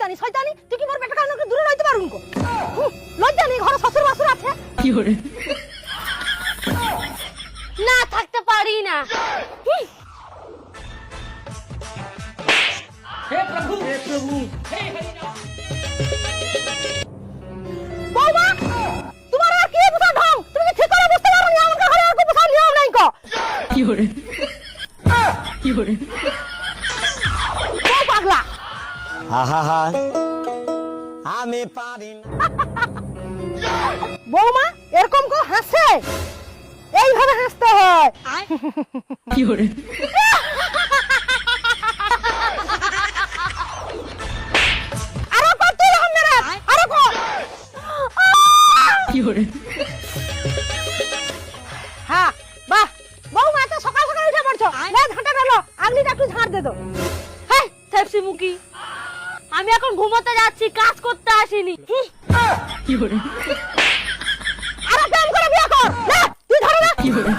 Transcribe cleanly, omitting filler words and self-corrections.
শয়তানি শয়তানি তুই কি মোর বেটা কারণে দূরে রইতে পারুন কো লজ্জা নেই ঘরে শ্বশুর বাসুর আছে কি করে না থাকতে পারি না हे प्रभु हे हरि राम বৌমা তোমার আর কি বুঝা ঢং তুমি কি ঠিক করে বুঝতে পারো না আমার ঘরে আর কো বুঝা নিয়ম নাই কো কি করে ও পাগলা আহা আমি পারি না বৌমা এরকম কো হাসে এইভাবে হাসতে হয় কি করে আরো কত রকম মেরে আরো কো কি করে হ্যাঁ বাহ বৌমা তো সকাল সকাল উঠে পড়ছো লে ঝাঁটা ডালো আগলিটা একটু ঝাড় দে তো হ্যাঁ সেপসি মুকি আমি এখন ঘুমোতে যাচ্ছি কাজ করতে আসিনি কি করে আরে প্রেম করে বিয়ে কর লে তুই ধরে না কি করে